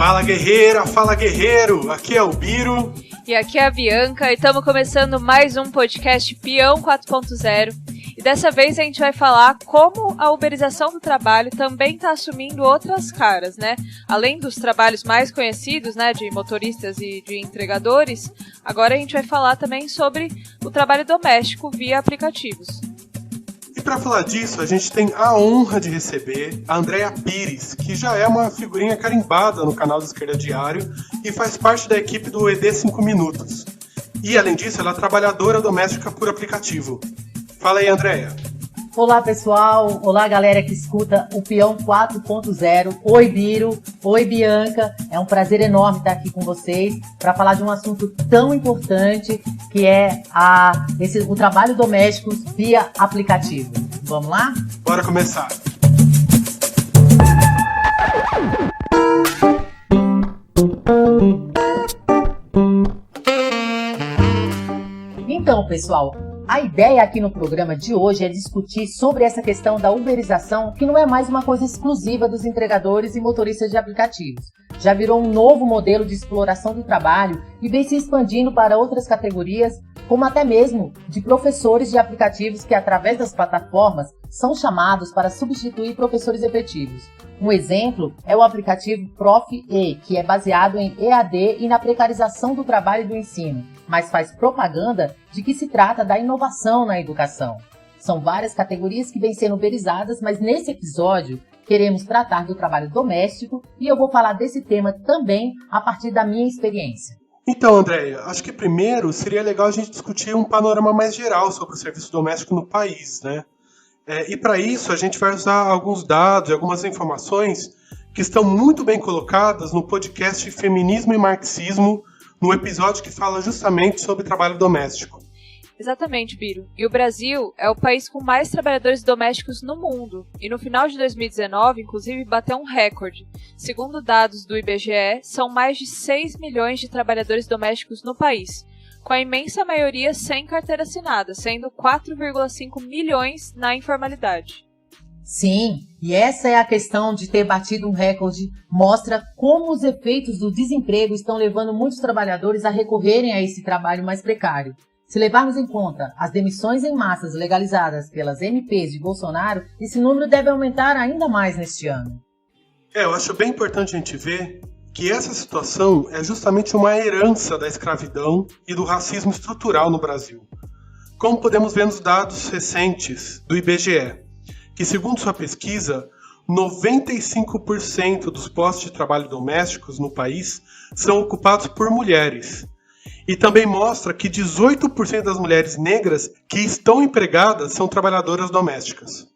Fala guerreira, fala guerreiro, aqui é o Biro. E aqui é a Bianca e estamos começando mais um podcast Peão 4.0. E dessa vez a gente vai falar como a uberização do trabalho também está assumindo outras caras, né? Além dos trabalhos mais conhecidos, né, de motoristas e de entregadores, agora a gente vai falar também sobre o trabalho doméstico via aplicativos. E para falar disso, a gente tem a honra de receber a Andréa Pires, que já é uma figurinha carimbada no canal do Esquerda Diário e faz parte da equipe do ED 5 Minutos. E, além disso, ela é trabalhadora doméstica por aplicativo. Fala aí, Andréa. Olá, pessoal. Olá, galera que escuta o Peão 4.0. Oi, Biro. Oi, Bianca. É um prazer enorme estar aqui com vocês para falar de um assunto tão importante que é o trabalho doméstico via aplicativo. Vamos lá? Bora começar. Então, pessoal, a ideia aqui no programa de hoje é discutir sobre essa questão da uberização, que não é mais uma coisa exclusiva dos entregadores e motoristas de aplicativos. Já virou um novo modelo de exploração do trabalho e vem se expandindo para outras categorias, como até mesmo de professores de aplicativos que, através das plataformas, são chamados para substituir professores efetivos. Um exemplo é o aplicativo Prof.E, que é baseado em EAD e na precarização do trabalho e do ensino, mas faz propaganda de que se trata da inovação na educação. São várias categorias que vêm sendo uberizadas, mas nesse episódio queremos tratar do trabalho doméstico e eu vou falar desse tema também a partir da minha experiência. Então, Andréa, acho que primeiro seria legal a gente discutir um panorama mais geral sobre o serviço doméstico no país, né? E para isso a gente vai usar alguns dados e algumas informações que estão muito bem colocadas no podcast Feminismo e Marxismo, no episódio que fala justamente sobre trabalho doméstico. Exatamente, Biro. E o Brasil é o país com mais trabalhadores domésticos no mundo. E no final de 2019, inclusive, bateu um recorde. Segundo dados do IBGE, são mais de 6 milhões de trabalhadores domésticos no país, com a imensa maioria sem carteira assinada, sendo 4,5 milhões na informalidade. Sim, e essa é a questão de ter batido um recorde, mostra como os efeitos do desemprego estão levando muitos trabalhadores a recorrerem a esse trabalho mais precário. Se levarmos em conta as demissões em massas legalizadas pelas MPs de Bolsonaro, esse número deve aumentar ainda mais neste ano. Eu acho bem importante a gente ver que essa situação é justamente uma herança da escravidão e do racismo estrutural no Brasil. Como podemos ver nos dados recentes do IBGE, que segundo sua pesquisa, 95% dos postos de trabalho domésticos no país são ocupados por mulheres. E também mostra que 18% das mulheres negras que estão empregadas são trabalhadoras domésticas.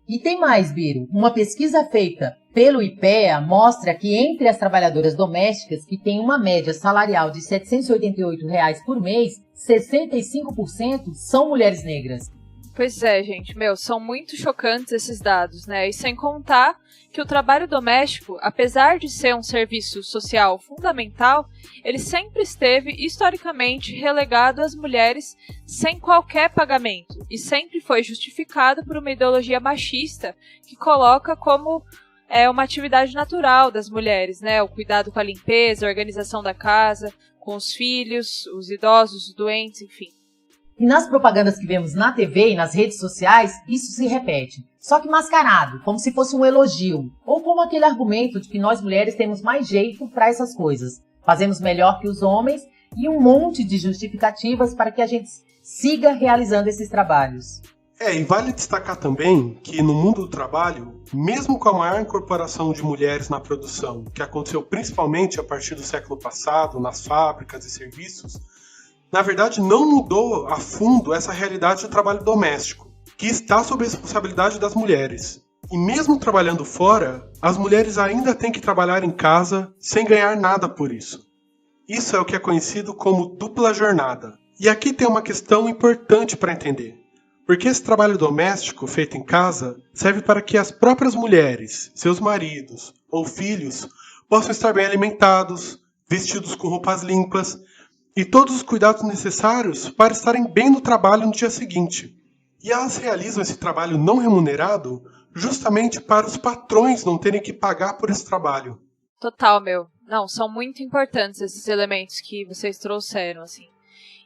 E tem mais, Biro. Uma pesquisa feita pelo IPEA mostra que entre as trabalhadoras domésticas que têm uma média salarial de R$ 788 por mês, 65% são mulheres negras. Pois é, gente, são muito chocantes esses dados, né? E sem contar que o trabalho doméstico, apesar de ser um serviço social fundamental, ele sempre esteve, historicamente, relegado às mulheres sem qualquer pagamento e sempre foi justificado por uma ideologia machista que coloca como uma atividade natural das mulheres, né? O cuidado com a limpeza, a organização da casa, com os filhos, os idosos, os doentes, enfim. E nas propagandas que vemos na TV e nas redes sociais, isso se repete. Só que mascarado, como se fosse um elogio. Ou como aquele argumento de que nós mulheres temos mais jeito para essas coisas. Fazemos melhor que os homens e um monte de justificativas para que a gente siga realizando esses trabalhos. E vale destacar também que no mundo do trabalho, mesmo com a maior incorporação de mulheres na produção, que aconteceu principalmente a partir do século passado, nas fábricas e serviços, na verdade, não mudou a fundo essa realidade do trabalho doméstico, que está sob a responsabilidade das mulheres. E mesmo trabalhando fora, as mulheres ainda têm que trabalhar em casa sem ganhar nada por isso. Isso é o que é conhecido como dupla jornada. E aqui tem uma questão importante para entender. Porque esse trabalho doméstico feito em casa serve para que as próprias mulheres, seus maridos ou filhos possam estar bem alimentados, vestidos com roupas limpas, e todos os cuidados necessários para estarem bem no trabalho no dia seguinte. E elas realizam esse trabalho não remunerado justamente para os patrões não terem que pagar por esse trabalho. Total, meu. Não, são muito importantes esses elementos que vocês trouxeram, assim.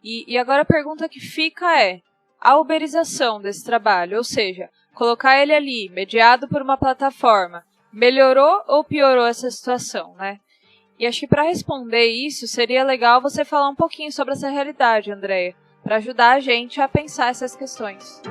E agora a pergunta que fica é, a uberização desse trabalho, ou seja, colocar ele ali, mediado por uma plataforma, melhorou ou piorou essa situação, né? E acho que para responder isso, seria legal você falar um pouquinho sobre essa realidade, Andréia, para ajudar a gente a pensar essas questões.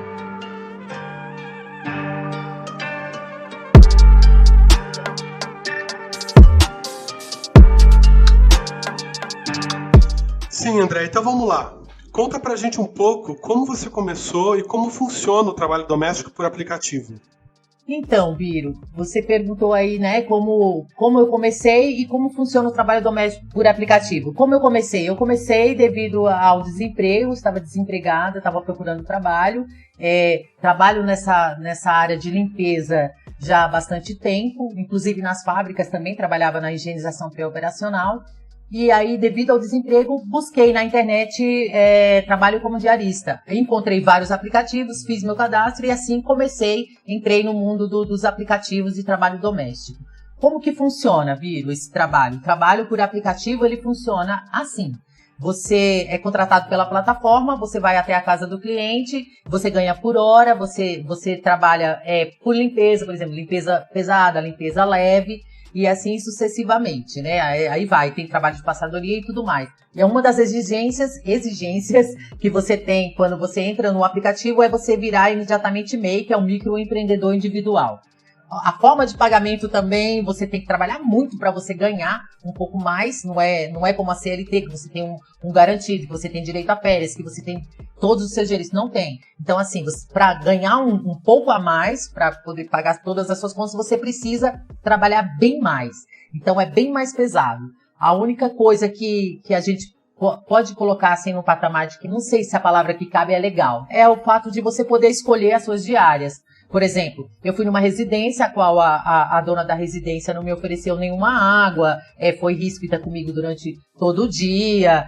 Sim, André, então vamos lá. Conta pra gente um pouco como você começou e como funciona o trabalho doméstico por aplicativo. Então, Biro, você perguntou aí, né, como eu comecei e como funciona o trabalho doméstico por aplicativo. Como eu comecei? Eu comecei devido ao desemprego, estava desempregada, estava procurando trabalho. Trabalho nessa área de limpeza já há bastante tempo, inclusive nas fábricas também, trabalhava na higienização pré-operacional. E aí, devido ao desemprego, busquei na internet trabalho como diarista. Encontrei vários aplicativos, fiz meu cadastro e assim entrei no mundo dos aplicativos de trabalho doméstico. Como que funciona, Viro, esse trabalho? O trabalho por aplicativo, ele funciona assim. Você é contratado pela plataforma, você vai até a casa do cliente, você ganha por hora, você trabalha por limpeza, por exemplo, limpeza pesada, limpeza leve, e assim sucessivamente, né? Aí tem trabalho de passadoria e tudo mais. E uma das exigências que você tem quando você entra no aplicativo é você virar imediatamente MEI, que é um microempreendedor individual. A forma de pagamento também, você tem que trabalhar muito para você ganhar um pouco mais, não é como a CLT, que você tem um garantido, que você tem direito a férias, que você tem todos os seus direitos, não tem. Então, assim, para ganhar um pouco a mais, para poder pagar todas as suas contas, você precisa trabalhar bem mais. Então, é bem mais pesado. A única coisa que a gente pode colocar assim no patamar de que não sei se a palavra que cabe é legal, é o fato de você poder escolher as suas diárias. Por exemplo, eu fui numa residência, a qual a dona da residência não me ofereceu nenhuma água, foi ríspida comigo durante todo o dia,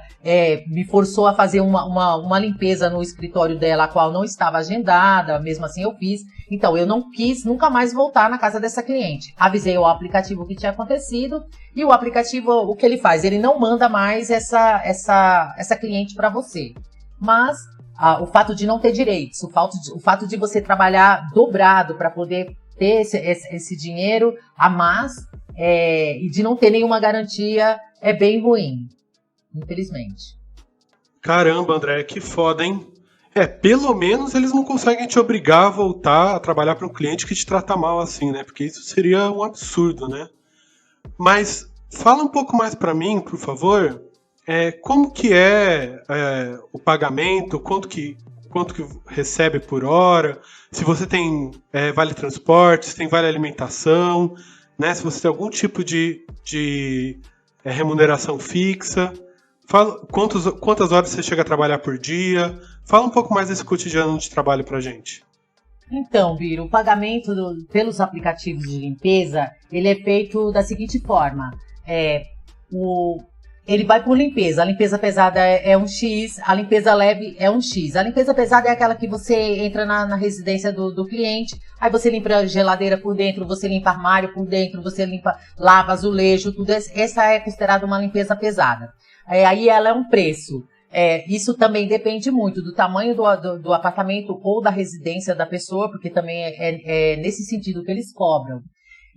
me forçou a fazer uma limpeza no escritório dela, a qual não estava agendada, mesmo assim eu fiz. Então, eu não quis nunca mais voltar na casa dessa cliente. Avisei o aplicativo o que tinha acontecido, e o aplicativo, o que ele faz? Ele não manda mais essa cliente para você. Mas o fato de não ter direitos, o fato de você trabalhar dobrado para poder ter esse dinheiro a mais e de não ter nenhuma garantia é bem ruim, infelizmente. Caramba, André, que foda, hein? Pelo menos eles não conseguem te obrigar a voltar a trabalhar para um cliente que te trata mal assim, né? Porque isso seria um absurdo, né? Mas fala um pouco mais para mim, por favor. Como que é o pagamento, quanto que recebe por hora, se você tem vale transporte, se tem vale alimentação, né, se você tem algum tipo de remuneração fixa, fala quantas horas você chega a trabalhar por dia, fala um pouco mais desse cotidiano de trabalho pra gente. Então, Biro, o pagamento pelos aplicativos de limpeza, ele é feito da seguinte forma, ele vai por limpeza. A limpeza pesada é um X, a limpeza leve é um X. A limpeza pesada é aquela que você entra na residência do cliente, aí você limpa a geladeira por dentro, você limpa armário por dentro, você lava azulejo, tudo. Essa é considerada uma limpeza pesada. Aí ela é um preço. Isso também depende muito do tamanho do apartamento ou da residência da pessoa, porque também é nesse sentido que eles cobram.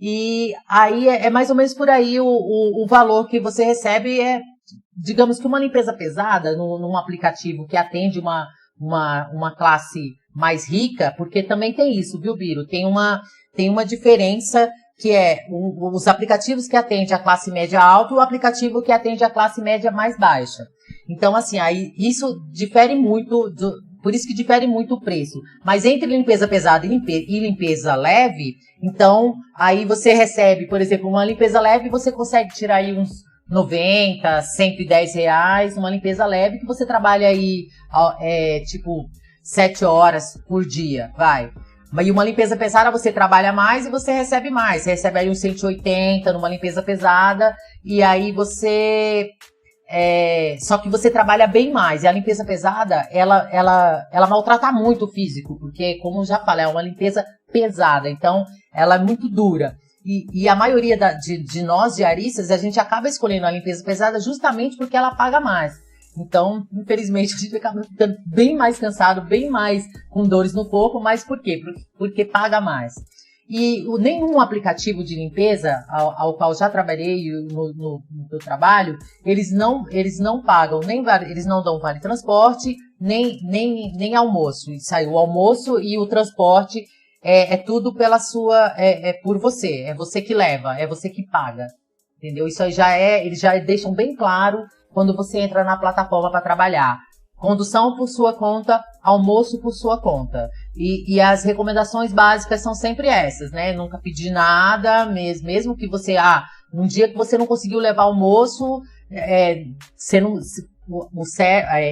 E aí é mais ou menos por aí o valor que você recebe digamos que uma limpeza pesada num aplicativo que atende uma classe mais rica, porque também tem isso, viu, Biro? Tem uma diferença que os aplicativos que atendem a classe média alta e o aplicativo que atende a classe média mais baixa. Então, assim, aí isso difere muito, por isso que difere muito o preço. Mas entre limpeza pesada e limpeza leve, então, aí você recebe, por exemplo, uma limpeza leve, você consegue tirar aí uns 90, 110 reais, uma limpeza leve, que você trabalha aí, 7 horas por dia, vai. E uma limpeza pesada, você trabalha mais e você recebe mais. Você recebe aí uns 180 numa limpeza pesada, e aí só que você trabalha bem mais. E a limpeza pesada, ela maltrata muito o físico, porque, como eu já falei, é uma limpeza pesada, então ela é muito dura. E a maioria de nós, diaristas, a gente acaba escolhendo a limpeza pesada justamente porque ela paga mais. Então, infelizmente, a gente acaba ficando bem mais cansado, bem mais com dores no corpo, mas por quê? Porque paga mais. E nenhum aplicativo de limpeza ao qual já trabalhei no meu trabalho, eles não pagam, eles não dão vale transporte, nem almoço. E sai o almoço e o transporte é tudo pela sua, por você, é você que leva, é você que paga, entendeu? Isso aí eles já deixam bem claro quando você entra na plataforma para trabalhar. Condução por sua conta, almoço por sua conta. E as recomendações básicas são sempre essas, né? Nunca pedir nada, mesmo que você, um dia que você não conseguiu levar almoço,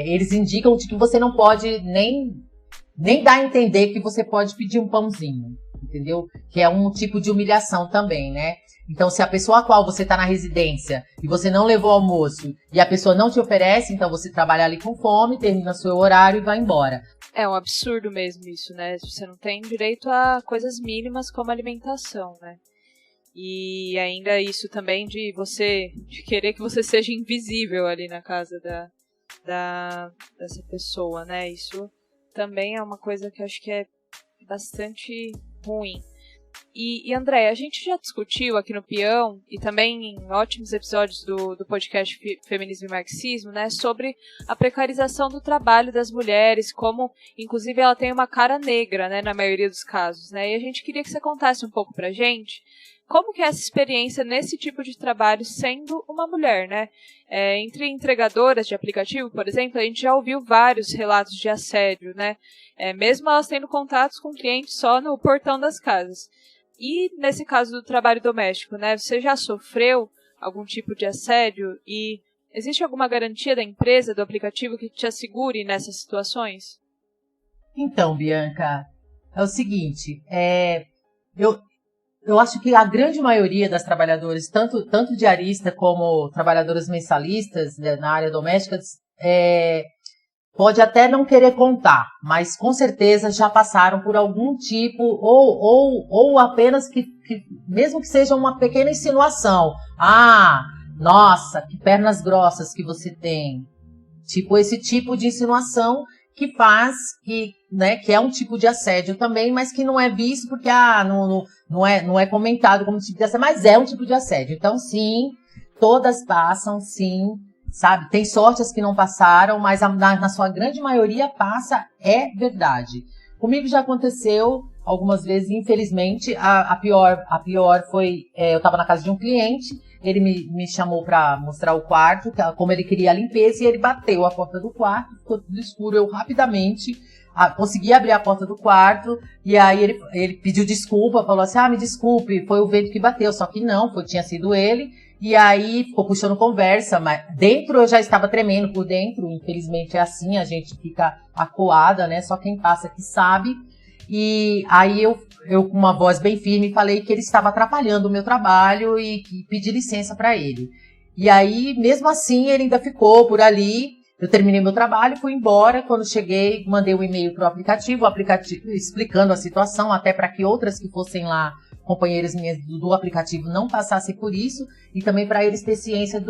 eles indicam que você não pode nem dar a entender que você pode pedir um pãozinho, entendeu? Que é um tipo de humilhação também, né? Então, se a pessoa a qual você está na residência e você não levou almoço e a pessoa não te oferece, então você trabalha ali com fome, termina seu horário e vai embora. É um absurdo mesmo isso, né? Você não tem direito a coisas mínimas como alimentação, né? E ainda isso também de querer que você seja invisível ali na casa dessa pessoa, né? Isso também é uma coisa que eu acho que é bastante ruim. E André, a gente já discutiu aqui no Peão e também em ótimos episódios do podcast Feminismo e Marxismo, né, sobre a precarização do trabalho das mulheres, como inclusive ela tem uma cara negra, né, na maioria dos casos, né, e a gente queria que você contasse um pouco pra gente como que é essa experiência nesse tipo de trabalho sendo uma mulher, né? Entre entregadoras de aplicativo, por exemplo, a gente já ouviu vários relatos de assédio, né? Mesmo elas tendo contatos com clientes só no portão das casas. E nesse caso do trabalho doméstico, né? Você já sofreu algum tipo de assédio? E existe alguma garantia da empresa, do aplicativo, que te assegure nessas situações? Então, Bianca, é o seguinte, eu acho que a grande maioria das trabalhadoras, tanto diarista como trabalhadoras mensalistas, né, na área doméstica, pode até não querer contar, mas com certeza já passaram por algum tipo, ou apenas que mesmo que seja uma pequena insinuação. Nossa, que pernas grossas que você tem. Tipo, esse tipo de insinuação que faz que é um tipo de assédio também, mas que não é visto porque não é comentado como tipo de assédio, mas é um tipo de assédio. Então, sim, todas passam, sim, sabe? Tem sorte as que não passaram, mas na sua grande maioria passa, é verdade. Comigo já aconteceu algumas vezes, infelizmente, a pior foi, eu estava na casa de um cliente, ele me chamou para mostrar o quarto, como ele queria a limpeza, e ele bateu a porta do quarto, ficou tudo escuro, eu rapidamente consegui abrir a porta do quarto, e aí ele pediu desculpa, falou assim, me desculpe, foi o vento que bateu, só que não, tinha sido ele, e aí ficou puxando conversa, mas dentro eu já estava tremendo por dentro, infelizmente é assim, a gente fica acuada, né, só quem passa que sabe, e aí eu com uma voz bem firme falei que ele estava atrapalhando o meu trabalho e que pedi licença para ele. E aí, mesmo assim, ele ainda ficou por ali. Eu terminei meu trabalho, fui embora. Quando cheguei, mandei um e-mail para o aplicativo explicando a situação, até para que outras que fossem lá, companheiras minhas do aplicativo, não passassem por isso, e também para eles terem ciência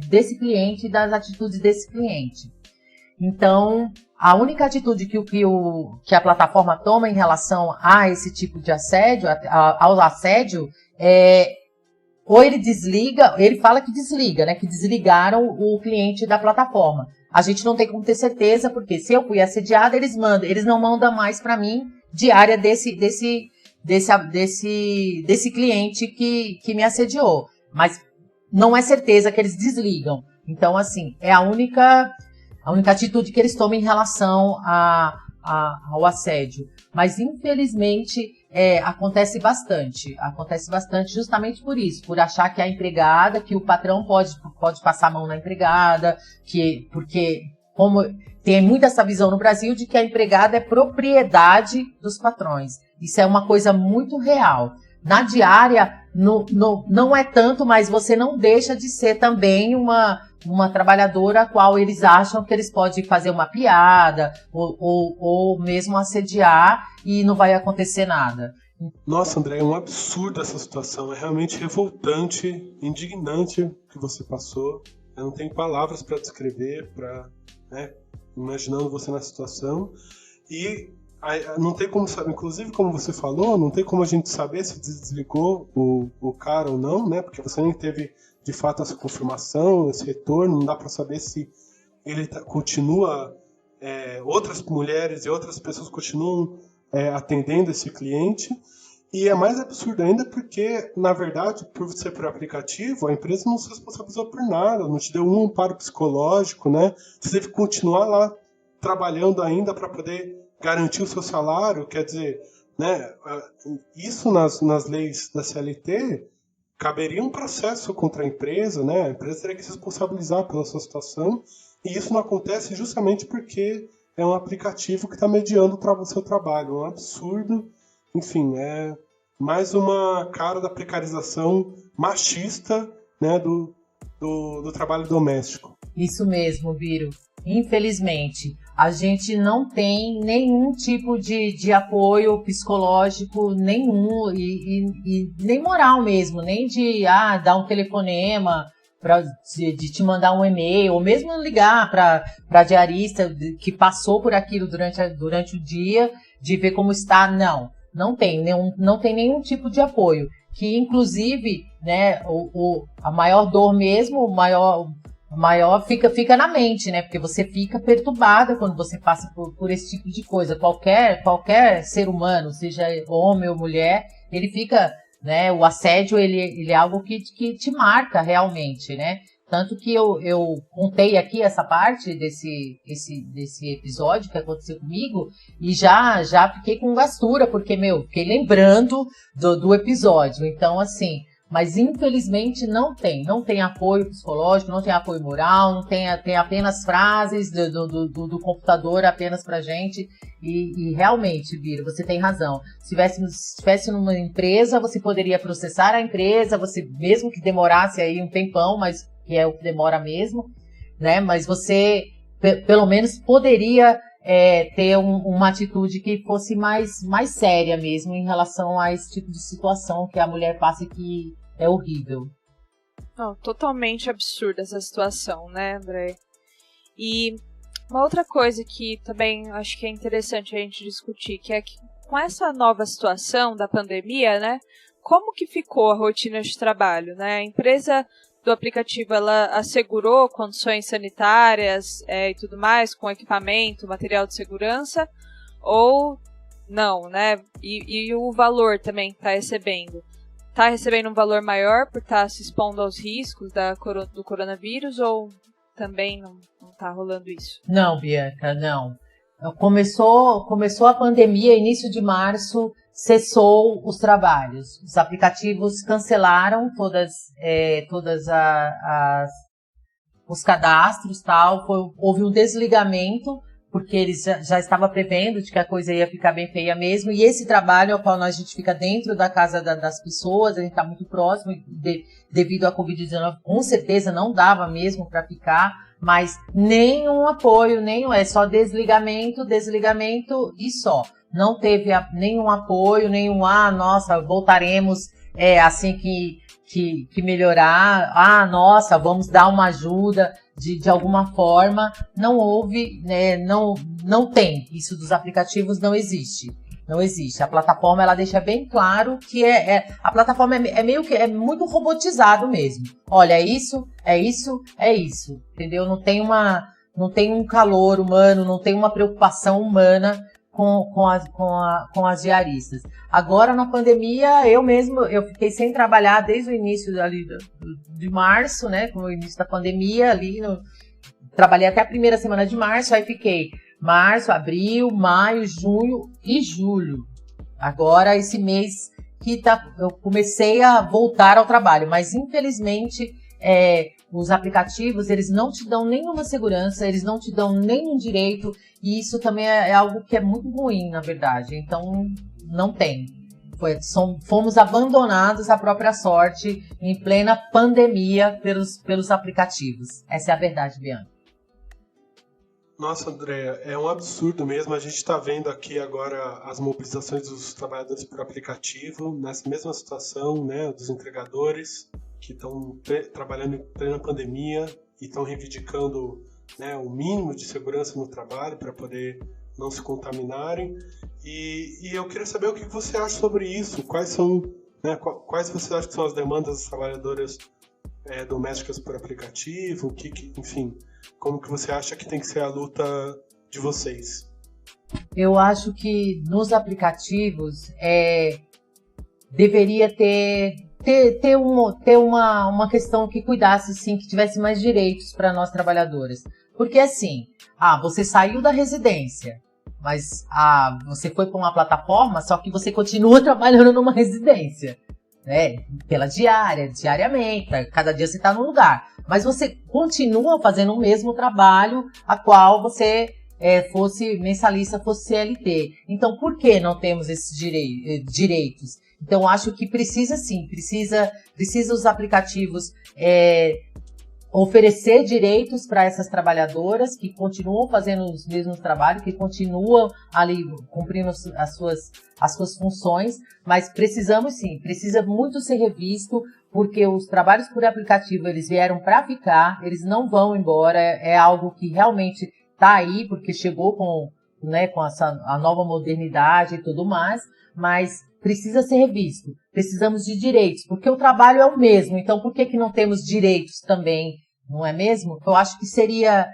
desse cliente e das atitudes desse cliente. Então, a única atitude que a plataforma toma em relação a esse tipo de assédio, ao assédio, ou ele desliga, ele fala que desliga, né? Que desligaram o cliente da plataforma. A gente não tem como ter certeza, porque se eu fui assediada, eles não mandam mais para mim diária desse cliente que me assediou. Mas não é certeza que eles desligam. Então, assim, é a única atitude que eles tomam em relação ao assédio. Mas, infelizmente, acontece bastante justamente por isso, por achar que a empregada, que o patrão pode passar a mão na empregada, porque como tem muito essa visão no Brasil de que a empregada é propriedade dos patrões. Isso é uma coisa muito real. Na diária, não é tanto, mas você não deixa de ser também uma trabalhadora a qual eles acham que eles podem fazer uma piada ou mesmo assediar e não vai acontecer nada. Nossa, André, é um absurdo essa situação. É realmente revoltante, indignante o que você passou. Eu não tenho palavras para descrever, né, imaginando você na situação. E não tem como saber, inclusive como você falou, não tem como a gente saber se desligou o cara ou não, né? Porque você nem teve de fato essa confirmação, esse retorno, não dá para saber se ele continua, outras mulheres e outras pessoas continuam atendendo esse cliente. E é mais absurdo ainda porque, na verdade, por ser por aplicativo, a empresa não se responsabilizou por nada, não te deu um amparo psicológico, né? Você teve que continuar lá trabalhando ainda para poder garantir o seu salário, quer dizer, né? Isso nas leis da CLT caberia um processo contra a empresa, né? A empresa teria que se responsabilizar pela sua situação, e isso não acontece justamente porque é um aplicativo que está mediando o seu trabalho. É um absurdo. Enfim, é mais uma cara da precarização machista, né, do trabalho doméstico. Isso mesmo, Biro. Infelizmente, a gente não tem nenhum tipo de apoio psicológico nenhum e nem moral mesmo, nem de dar um telefonema, de te mandar um e-mail, ou mesmo ligar para a diarista que passou por aquilo durante o dia, de ver como está. Não tem nenhum tipo de apoio. Que, inclusive, né, a maior dor mesmo, o maior fica na mente, né? Porque você fica perturbada quando você passa por esse tipo de coisa. Qualquer ser humano, seja homem ou mulher, ele fica, né? O assédio, ele é algo que te marca realmente, né? Tanto que eu contei aqui essa parte desse episódio que aconteceu comigo e já fiquei com gastura, porque, fiquei lembrando do episódio. Então, assim, mas infelizmente não tem apoio psicológico, não tem apoio moral, tem apenas frases do computador apenas pra gente. E realmente, Bira, você tem razão. Se estivesse numa empresa, você poderia processar a empresa, você, mesmo que demorasse aí um tempão, mas que é o que demora mesmo, né? Mas você, pelo menos, poderia ter uma atitude que fosse mais séria mesmo em relação a esse tipo de situação que a mulher passa e que é horrível. Não, totalmente absurda essa situação, né, André? E uma outra coisa que também acho que é interessante a gente discutir, que é que com essa nova situação da pandemia, né, como que ficou a rotina de trabalho, né? A empresa do aplicativo, ela assegurou condições sanitárias e tudo mais, com equipamento, material de segurança, ou não, né? E o valor também está recebendo? Está recebendo um valor maior por estar se expondo aos riscos do coronavírus, ou também não está rolando isso? Não, Bianca, não. Começou a pandemia, início de março, cessou os trabalhos. Os aplicativos cancelaram os cadastros, tal. Houve um desligamento, porque eles já estavam prevendo de que a coisa ia ficar bem feia mesmo. E esse trabalho, ao qual a gente fica dentro da casa das pessoas, a gente está muito próximo, devido à Covid-19, com certeza não dava mesmo para ficar, mas nenhum apoio, é só desligamento e só. Não teve nenhum apoio, nossa, voltaremos assim que melhorar, nossa, vamos dar uma ajuda de alguma forma. Não houve, né, não tem. Isso dos aplicativos não existe. Não existe. A plataforma, ela deixa bem claro que a plataforma é meio que muito robotizado mesmo. Olha, é isso, entendeu? Não tem um calor humano, não tem uma preocupação humana com as diaristas. Agora, na pandemia, eu fiquei sem trabalhar desde o início ali de março, né? Com o início da pandemia, trabalhei até a primeira semana de março, aí fiquei março, abril, maio, junho e julho. Agora, esse mês que eu comecei a voltar ao trabalho, mas infelizmente os aplicativos, eles não te dão nenhuma segurança, eles não te dão nenhum direito, e isso também é algo que é muito ruim, na verdade. Então, não tem. Fomos abandonados à própria sorte em plena pandemia pelos aplicativos. Essa é a verdade, Bianca. Nossa, Andréa, é um absurdo mesmo. A gente está vendo aqui agora as mobilizações dos trabalhadores por aplicativo, nessa mesma situação, né, dos entregadores que estão trabalhando em plena pandemia e estão reivindicando, né, o mínimo de segurança no trabalho para poder não se contaminarem. E eu queria saber o que você acha sobre isso. Quais são, né, quais você acha que são as demandas das trabalhadoras domésticas por aplicativo? Enfim, como que você acha que tem que ser a luta de vocês? Eu acho que nos aplicativos deveria ter uma questão que cuidasse, sim, que tivesse mais direitos para nós trabalhadoras. Porque assim, você saiu da residência, mas você foi para uma plataforma, só que você continua trabalhando numa residência, né? Pela diariamente, cada dia você está num lugar. Mas você continua fazendo o mesmo trabalho a qual você fosse mensalista, fosse CLT. Então, por que não temos esses direitos? Então, acho que precisa sim, precisa os aplicativos oferecer direitos para essas trabalhadoras que continuam fazendo os mesmos trabalhos, que continuam ali cumprindo as suas funções, mas precisamos sim, precisa muito ser revisto, porque os trabalhos por aplicativo, eles vieram para ficar, eles não vão embora, é algo que realmente está aí, porque chegou com a nova modernidade e tudo mais, mas precisa ser revisto. Precisamos de direitos, porque o trabalho é o mesmo, então por que não temos direitos também, não é mesmo? Eu acho que seria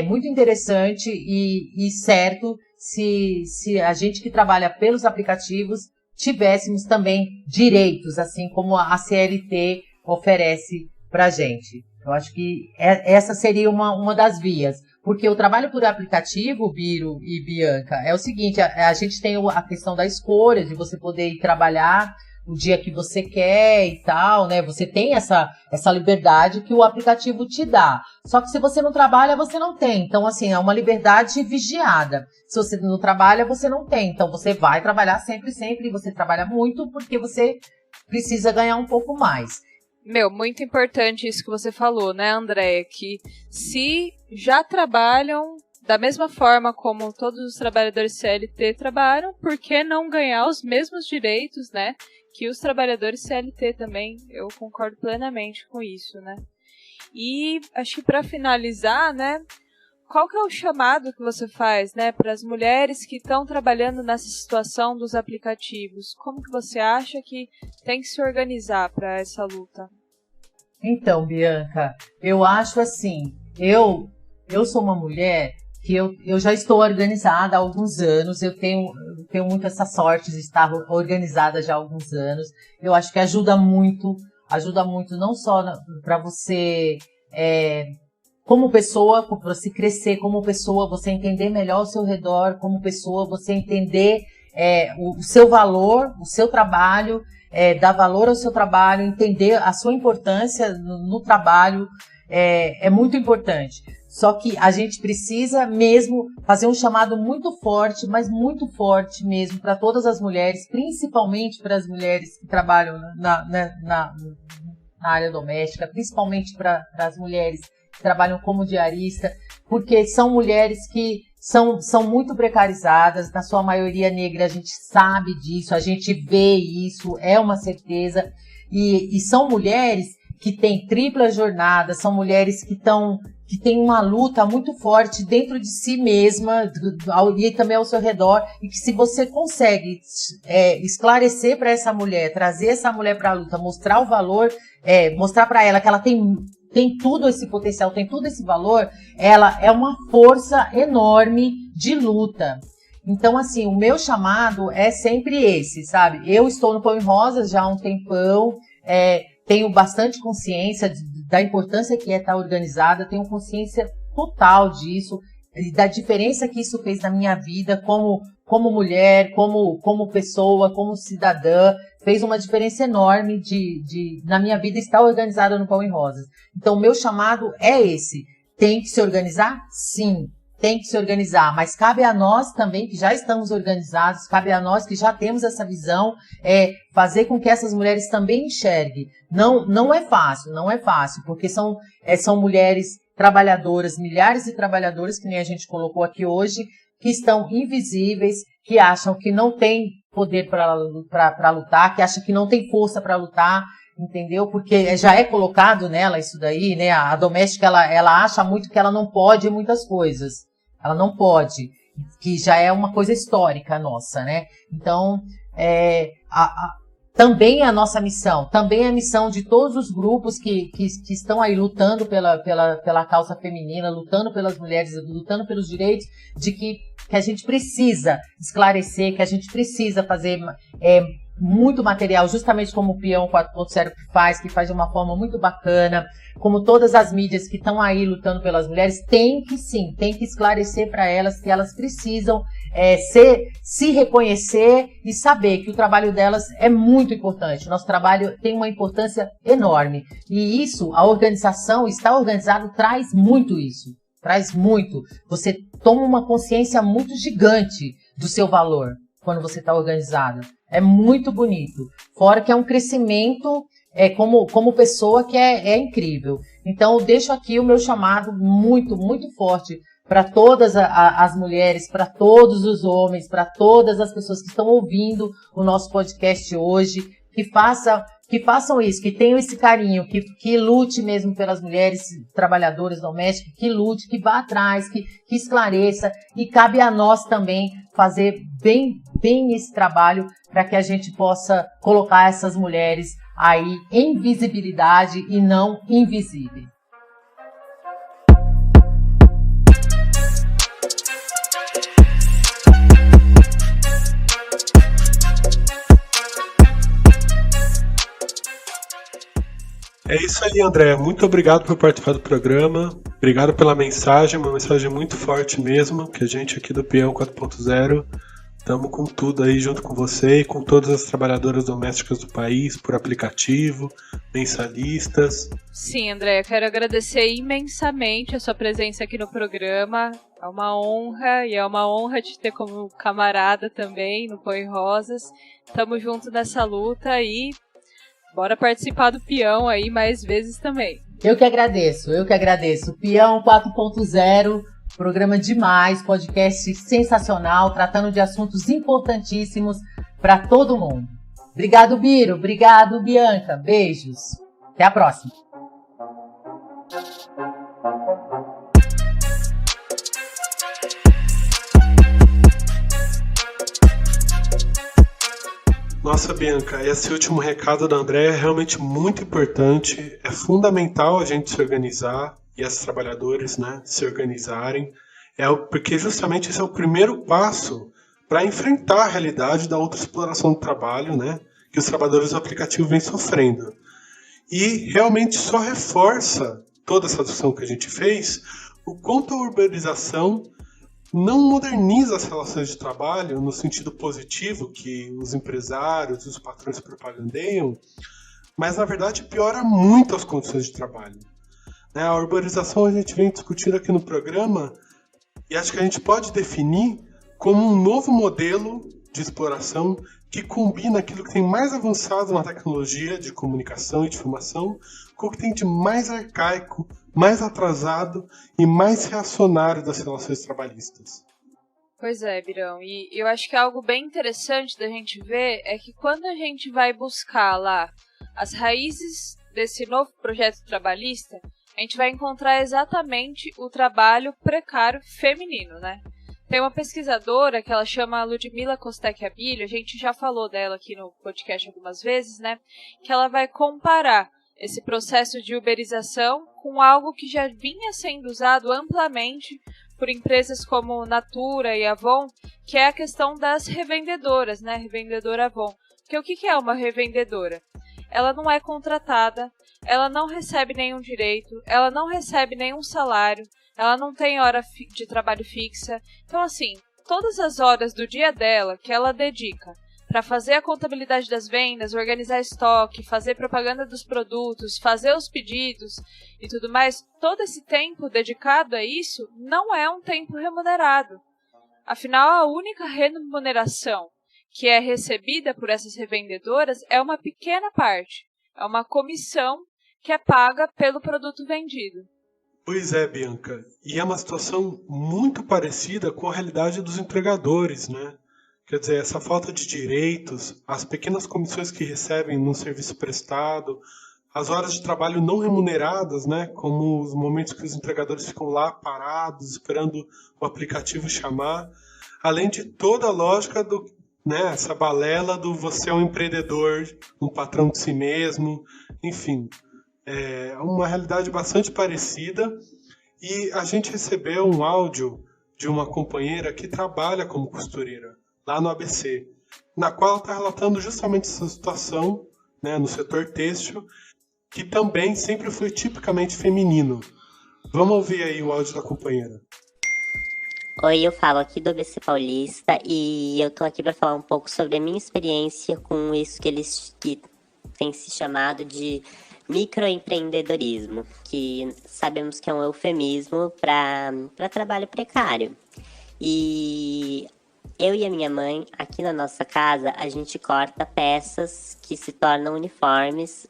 muito interessante e certo se a gente que trabalha pelos aplicativos tivéssemos também direitos, assim como a CLT oferece pra gente. Eu acho que essa seria uma das vias. Porque o trabalho por aplicativo, Biro e Bianca, é o seguinte, a gente tem a questão da escolha, de você poder ir trabalhar o dia que você quer e tal, né? Você tem essa liberdade que o aplicativo te dá. Só que se você não trabalha, você não tem. Então, assim, é uma liberdade vigiada. Se você não trabalha, você não tem. Então, você vai trabalhar sempre, e você trabalha muito porque você precisa ganhar um pouco mais. Muito importante isso que você falou, né, Andréia? Que se já trabalham da mesma forma como todos os trabalhadores CLT trabalham, por que não ganhar os mesmos direitos, né, que os trabalhadores CLT também? Eu concordo plenamente com isso, né? E acho que para finalizar, né, qual que é o chamado que você faz, né, para as mulheres que estão trabalhando nessa situação dos aplicativos? Como que você acha que tem que se organizar para essa luta? Então, Bianca, eu acho assim, eu sou uma mulher que eu já estou organizada há alguns anos, eu tenho muito essa sorte de estar organizada já há alguns anos. Eu acho que ajuda muito não só para você... como pessoa, para você crescer como pessoa, você entender melhor o seu redor, como pessoa, você entender o seu valor, o seu trabalho, dar valor ao seu trabalho, entender a sua importância no trabalho, é muito importante. Só que a gente precisa mesmo fazer um chamado muito forte, mas muito forte mesmo, para todas as mulheres, principalmente para as mulheres que trabalham na área doméstica, principalmente para as mulheres que trabalham como diarista, porque são mulheres que são muito precarizadas, na sua maioria negra, a gente sabe disso, a gente vê isso, é uma certeza, e são mulheres que têm tripla jornada, são mulheres que têm uma luta muito forte dentro de si mesma e também ao seu redor, e que se você consegue esclarecer para essa mulher, trazer essa mulher para a luta, mostrar o valor, mostrar para ela que ela tem tudo esse potencial, tem todo esse valor, ela é uma força enorme de luta. Então, assim, o meu chamado é sempre esse, sabe? Eu estou no Pão e Rosas já há um tempão, tenho bastante consciência da importância que é estar organizada, tenho consciência total disso, da diferença que isso fez na minha vida como mulher, como pessoa, como cidadã. Fez uma diferença enorme na minha vida estar organizada no Pão e Rosas. Então, o meu chamado é esse. Tem que se organizar? Sim, tem que se organizar. Mas cabe a nós também, que já estamos organizados, cabe a nós que já temos essa visão, fazer com que essas mulheres também enxerguem. Não é fácil, porque são mulheres trabalhadoras, milhares de trabalhadoras, que nem a gente colocou aqui hoje, que estão invisíveis, que acham que não tem poder para lutar, que acham que não tem força para lutar, entendeu? Porque já é colocado nela isso daí, né? A doméstica, ela acha muito que ela não pode muitas coisas. Ela não pode, que já é uma coisa histórica nossa, né? Então, também é a nossa missão, também é a missão de todos os grupos que estão aí lutando pela causa feminina, lutando pelas mulheres, lutando pelos direitos, de que a gente precisa esclarecer, que a gente precisa fazer muito material, justamente como o Peão 4.0 que faz de uma forma muito bacana, como todas as mídias que estão aí lutando pelas mulheres, tem que esclarecer para elas que elas precisam se reconhecer e saber que o trabalho delas é muito importante. Nosso trabalho tem uma importância enorme. E isso, a organização, estar organizado, traz muito isso. Traz muito. Você toma uma consciência muito gigante do seu valor quando você está organizado. É muito bonito. Fora que é um crescimento como pessoa que é incrível. Então, eu deixo aqui o meu chamado muito, muito forte para todas as mulheres, para todos os homens, para todas as pessoas que estão ouvindo o nosso podcast hoje, que façam isso, que tenham esse carinho, que lute mesmo pelas mulheres trabalhadoras domésticas, que lute, que vá atrás, que esclareça, e cabe a nós também fazer bem esse trabalho para que a gente possa colocar essas mulheres aí em visibilidade e não invisíveis. É isso aí, André. Muito obrigado por participar do programa. Obrigado pela mensagem, uma mensagem muito forte mesmo, que a gente aqui do Peão 4.0 estamos com tudo aí junto com você e com todas as trabalhadoras domésticas do país, por aplicativo, mensalistas. Sim, André, eu quero agradecer imensamente a sua presença aqui no programa. É uma honra, e é uma honra te ter como camarada também no Põe Rosas. Estamos juntos nessa luta e bora participar do Peão aí mais vezes também. Eu que agradeço. Peão 4.0, programa demais, podcast sensacional, tratando de assuntos importantíssimos para todo mundo. Obrigado, Biro. Obrigado, Bianca. Beijos. Até a próxima. Nossa, Bianca, esse último recado da André é realmente muito importante. É fundamental a gente se organizar e as trabalhadoras, né, se organizarem. Porque justamente esse é o primeiro passo para enfrentar a realidade da outra exploração do trabalho, né, que os trabalhadores do aplicativo vêm sofrendo. E realmente só reforça toda essa discussão que a gente fez, o quanto a urbanização não moderniza as relações de trabalho no sentido positivo que os empresários e os patrões propagandeiam, mas na verdade piora muito as condições de trabalho. A urbanização a gente vem discutindo aqui no programa e acho que a gente pode definir como um novo modelo de exploração que combina aquilo que tem mais avançado na tecnologia de comunicação e de informação com o que tem de mais arcaico, mais atrasado e mais reacionário das relações trabalhistas. Pois é, Birão, e eu acho que algo bem interessante da gente ver é que quando a gente vai buscar lá as raízes desse novo projeto trabalhista, a gente vai encontrar exatamente o trabalho precário feminino, né? Tem uma pesquisadora que ela chama Ludmila Costec-Abílio, a gente já falou dela aqui no podcast algumas vezes, né? Que ela vai comparar esse processo de uberização com algo que já vinha sendo usado amplamente por empresas como Natura e Avon, que é a questão das revendedoras, né? Revendedora Avon. Porque o que é uma revendedora? Ela não é contratada, ela não recebe nenhum direito, ela não recebe nenhum salário, ela não tem hora de trabalho fixa. Então, assim, todas as horas do dia dela que ela dedica para fazer a contabilidade das vendas, organizar estoque, fazer propaganda dos produtos, fazer os pedidos e tudo mais, todo esse tempo dedicado a isso não é um tempo remunerado. Afinal, a única remuneração que é recebida por essas revendedoras é uma pequena parte, é uma comissão que é paga pelo produto vendido. Pois é, Bianca. E é uma situação muito parecida com a realidade dos entregadores, né? Quer dizer, essa falta de direitos, as pequenas comissões que recebem num serviço prestado, as horas de trabalho não remuneradas, né? Como os momentos que os entregadores ficam lá parados, esperando o aplicativo chamar, além de toda a lógica do, né? Essa balela do você é um empreendedor, um patrão de si mesmo, enfim, é uma realidade bastante parecida. E a gente recebeu um áudio de uma companheira que trabalha como costureira lá no ABC, na qual ela está relatando justamente essa situação, né, no setor têxtil, que também sempre foi tipicamente feminino. Vamos ouvir aí o áudio da companheira. Oi, eu falo aqui do ABC Paulista e eu tô aqui para falar um pouco sobre a minha experiência com isso que tem se chamado de microempreendedorismo, que sabemos que é um eufemismo para trabalho precário. E eu e a minha mãe, aqui na nossa casa, a gente corta peças que se tornam uniformes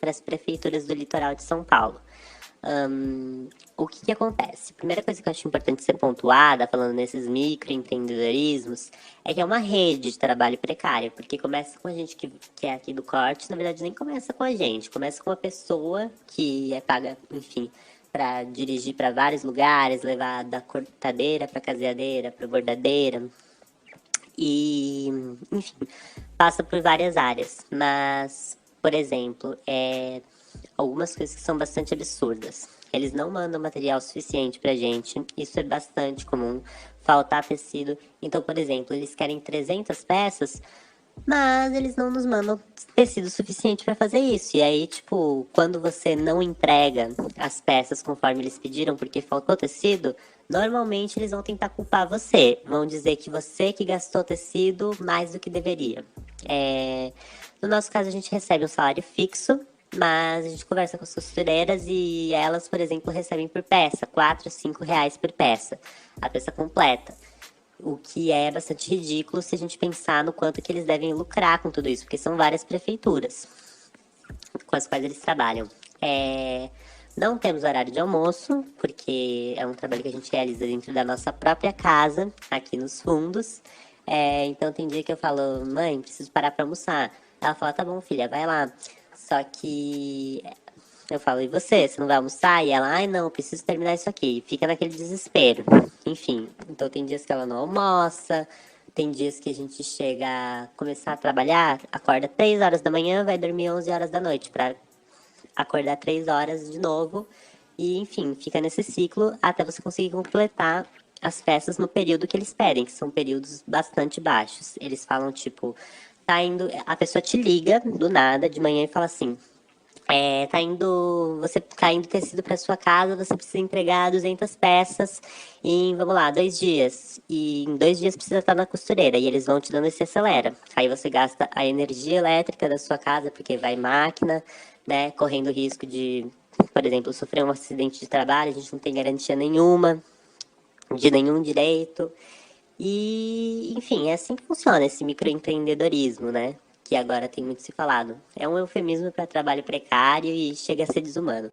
para as prefeituras do litoral de São Paulo. O que acontece? A primeira coisa que eu acho importante ser pontuada, falando nesses microempreendedorismos, é que é uma rede de trabalho precário, porque começa com a gente que é aqui do corte, na verdade nem começa com a gente, começa com uma pessoa que é paga, enfim, para dirigir para vários lugares, levar da cortadeira para caseadeira, para bordadeira, e, enfim, passa por várias áreas, mas, por exemplo, algumas coisas que são bastante absurdas. Eles não mandam material suficiente pra gente, isso é bastante comum, faltar tecido. Então, por exemplo, eles querem 300 peças, mas eles não nos mandam tecido suficiente para fazer isso. E aí, tipo, quando você não entrega as peças conforme eles pediram porque faltou tecido, normalmente eles vão tentar culpar você. Vão dizer que você que gastou tecido mais do que deveria. No nosso caso, a gente recebe um salário fixo, mas a gente conversa com as costureiras e elas, por exemplo, recebem por peça, R$4, R$5 por peça, a peça completa. O que é bastante ridículo se a gente pensar no quanto que eles devem lucrar com tudo isso, porque são várias prefeituras com as quais eles trabalham. Não temos horário de almoço, porque é um trabalho que a gente realiza dentro da nossa própria casa, aqui nos fundos. Então tem dia que eu falo, mãe, preciso parar para almoçar. Ela fala, tá bom, filha, vai lá. Só que eu falo, e você? Você não vai almoçar? E ela, ai não, preciso terminar isso aqui. Fica naquele desespero. Enfim, então tem dias que ela não almoça, tem dias que a gente chega a começar a trabalhar, acorda 3 horas da manhã, vai dormir 11 horas da noite, pra acordar 3 horas de novo. E enfim, fica nesse ciclo até você conseguir completar as peças no período que eles pedem, que são períodos bastante baixos. Eles falam, tipo, a pessoa te liga do nada de manhã e fala assim, você tá indo tecido para sua casa, você precisa entregar 200 peças em, vamos lá, 2 dias. E em 2 dias precisa estar na costureira e eles vão te dando esse acelera. Aí você gasta a energia elétrica da sua casa, porque vai máquina, né, correndo risco de, por exemplo, sofrer um acidente de trabalho, a gente não tem garantia nenhuma, de nenhum direito. E, enfim, é assim que funciona esse microempreendedorismo, né? Que agora tem muito se falado. É um eufemismo para trabalho precário e chega a ser desumano.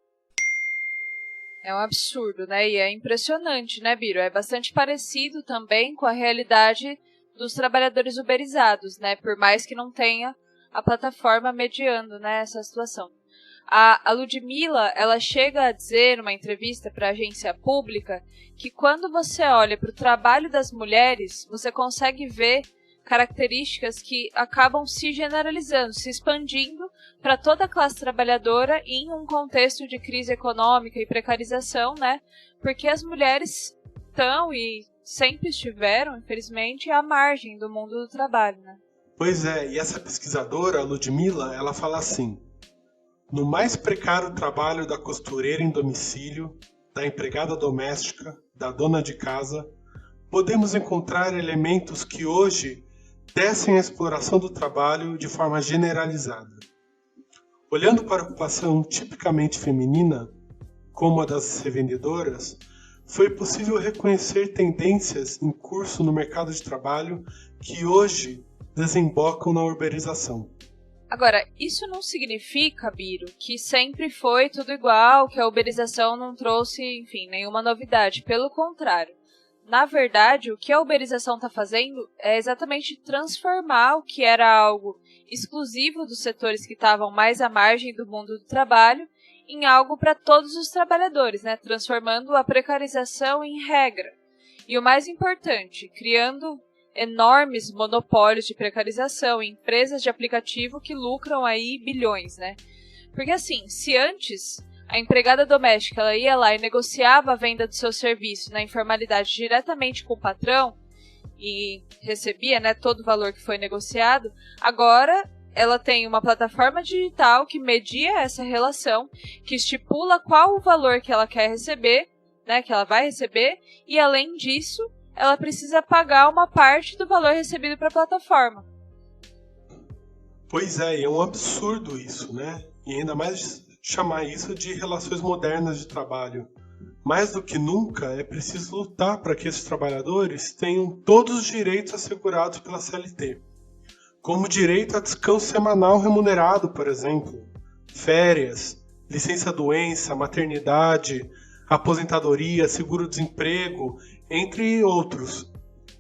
É um absurdo, né? E é impressionante, né, Biro? É bastante parecido também com a realidade dos trabalhadores uberizados, né? Por mais que não tenha a plataforma mediando, né, essa situação. A Ludmilla, ela chega a dizer numa entrevista para a agência pública que quando você olha para o trabalho das mulheres, você consegue ver características que acabam se generalizando, se expandindo para toda a classe trabalhadora em um contexto de crise econômica e precarização, né? Porque as mulheres estão e sempre estiveram, infelizmente, à margem do mundo do trabalho, né? Pois é, e essa pesquisadora, a Ludmilla, ela fala assim: no mais precário trabalho da costureira em domicílio, da empregada doméstica, da dona de casa, podemos encontrar elementos que hoje descem a exploração do trabalho de forma generalizada. Olhando para a ocupação tipicamente feminina, como a das revendedoras, foi possível reconhecer tendências em curso no mercado de trabalho que hoje desembocam na uberização. Agora, isso não significa, Biro, que sempre foi tudo igual, que a uberização não trouxe, enfim, nenhuma novidade. Pelo contrário. Na verdade, o que a uberização está fazendo é exatamente transformar o que era algo exclusivo dos setores que estavam mais à margem do mundo do trabalho em algo para todos os trabalhadores, né? Transformando a precarização em regra. E o mais importante, criando enormes monopólios de precarização, empresas de aplicativo que lucram aí bilhões, né? Porque assim, se antes a empregada doméstica ela ia lá e negociava a venda do seu serviço na informalidade diretamente com o patrão e recebia, né, todo o valor que foi negociado, agora ela tem uma plataforma digital que media essa relação, que estipula qual o valor que ela quer receber, né, que ela vai receber, e além disso, ela precisa pagar uma parte do valor recebido para a plataforma. Pois é, e é um absurdo isso, né? E ainda mais chamar isso de relações modernas de trabalho. Mais do que nunca, é preciso lutar para que esses trabalhadores tenham todos os direitos assegurados pela CLT, como direito a descanso semanal remunerado, por exemplo, férias, licença-doença, maternidade, aposentadoria, seguro-desemprego, entre outros.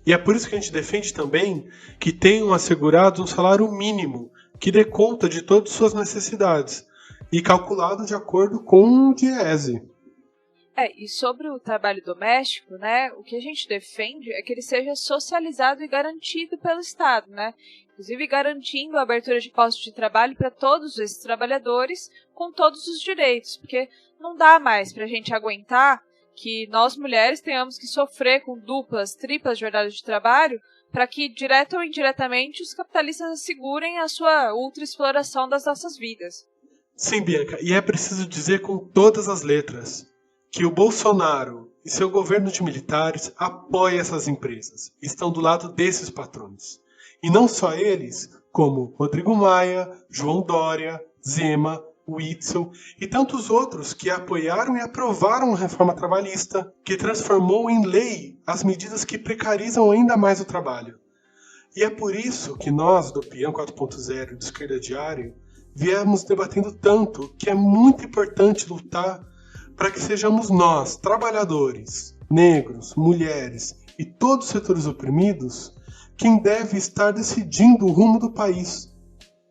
E é por isso que a gente defende também que tenham assegurado um salário mínimo que dê conta de todas as suas necessidades e calculado de acordo com o DIEESE. E sobre o trabalho doméstico, né, o que a gente defende é que ele seja socializado e garantido pelo Estado, né? Inclusive garantindo a abertura de postos de trabalho para todos esses trabalhadores com todos os direitos, porque não dá mais para a gente aguentar que nós mulheres tenhamos que sofrer com duplas, triplas jornadas de trabalho para que, direta ou indiretamente, os capitalistas assegurem a sua ultra-exploração das nossas vidas. Sim, Bianca, e é preciso dizer com todas as letras que o Bolsonaro e seu governo de militares apoiam essas empresas, estão do lado desses patrões. E não só eles, como Rodrigo Maia, João Dória, Zema, Witzel e tantos outros que apoiaram e aprovaram a reforma trabalhista, que transformou em lei as medidas que precarizam ainda mais o trabalho. E é por isso que nós, do Peão 4.0 e do Esquerda Diário, viemos debatendo tanto que é muito importante lutar para que sejamos nós, trabalhadores, negros, mulheres e todos os setores oprimidos, quem deve estar decidindo o rumo do país,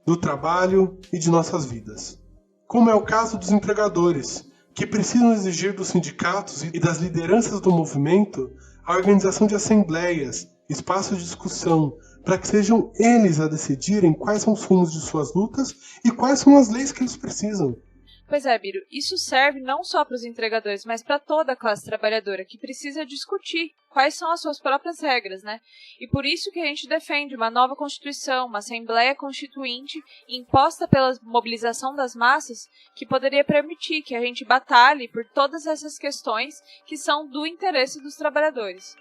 do trabalho e de nossas vidas. Como é o caso dos empregadores, que precisam exigir dos sindicatos e das lideranças do movimento a organização de assembleias, espaços de discussão, para que sejam eles a decidirem quais são os rumos de suas lutas e quais são as leis que eles precisam. Pois é, Biro, isso serve não só para os entregadores, mas para toda a classe trabalhadora, que precisa discutir quais são as suas próprias regras, né? E por isso que a gente defende uma nova Constituição, uma Assembleia Constituinte imposta pela mobilização das massas, que poderia permitir que a gente batalhe por todas essas questões que são do interesse dos trabalhadores.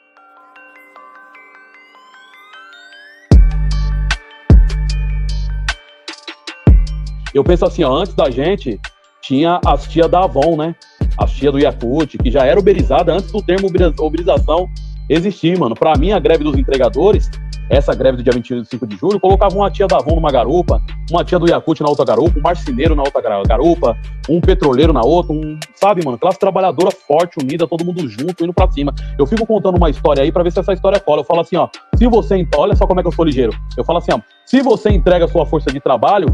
Eu penso assim, ó, antes da gente, tinha as tias da Avon, né? As tias do Yakult, que já era uberizada antes do termo uberização existir, mano. Pra mim, a greve dos entregadores, essa greve do dia 25 de julho, colocava uma tia da Avon numa garupa, uma tia do Yakult na outra garupa, um marceneiro na outra garupa, um petroleiro na outra, sabe, mano? Classe trabalhadora forte, unida, todo mundo junto, indo pra cima. Eu fico contando uma história aí pra ver se essa história cola. Eu falo assim, ó, se você... Olha só como é que eu sou ligeiro. Eu falo assim, ó, se você entrega a sua força de trabalho,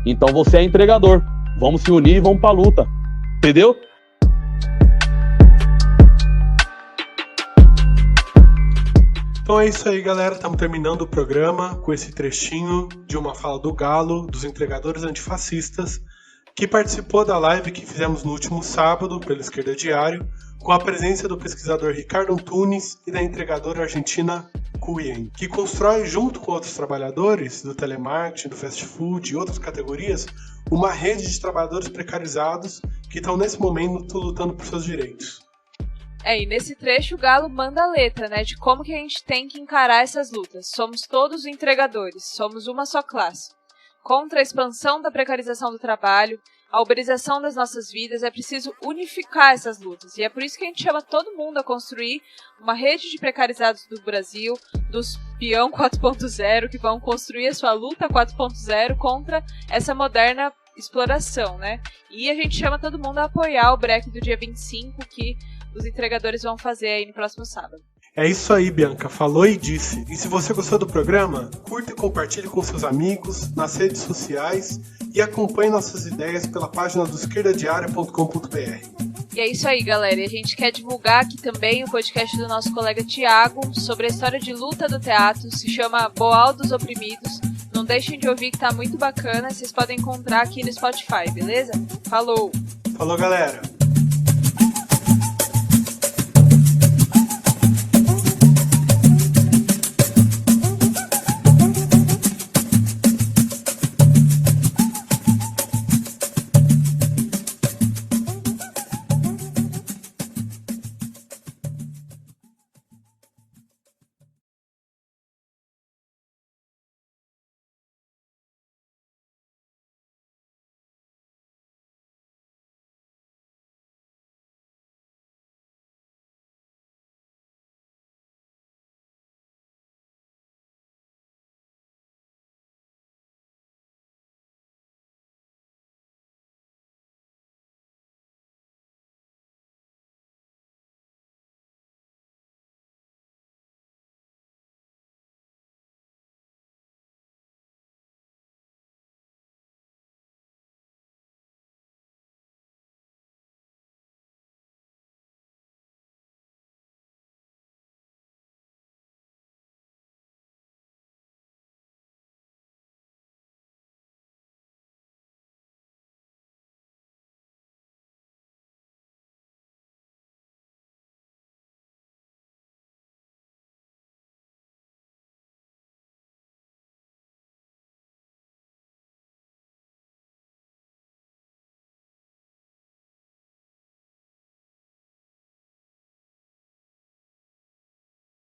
então você é entregador. Vamos se unir e vamos pra luta. Entendeu? Então é isso aí, galera. Estamos terminando o programa com esse trechinho de uma fala do Galo, dos entregadores antifascistas, que participou da live que fizemos no último sábado pelo Esquerda Diário, com a presença do pesquisador Ricardo Antunes e da entregadora argentina Cuyen, que constrói, junto com outros trabalhadores do telemarketing, do fast food e outras categorias, uma rede de trabalhadores precarizados que estão nesse momento lutando por seus direitos. E nesse trecho o Galo manda a letra, né, de como que a gente tem que encarar essas lutas. Somos todos entregadores, somos uma só classe. Contra a expansão da precarização do trabalho, a uberização das nossas vidas, é preciso unificar essas lutas. E é por isso que a gente chama todo mundo a construir uma rede de precarizados do Brasil, dos peão 4.0 que vão construir a sua luta 4.0 contra essa moderna exploração, né? E a gente chama todo mundo a apoiar o break do dia 25 que os entregadores vão fazer aí no próximo sábado. É isso aí, Bianca, falou e disse. E se você gostou do programa, curta e compartilhe com seus amigos nas redes sociais e acompanhe nossas ideias pela página do esquerdadiaria.com.br. E é isso aí, galera. E a gente quer divulgar aqui também o podcast do nosso colega Tiago sobre a história de luta do teatro. Se chama Boal dos Oprimidos. Não deixem de ouvir que tá muito bacana. Vocês podem encontrar aqui no Spotify, beleza? Falou! Falou, galera!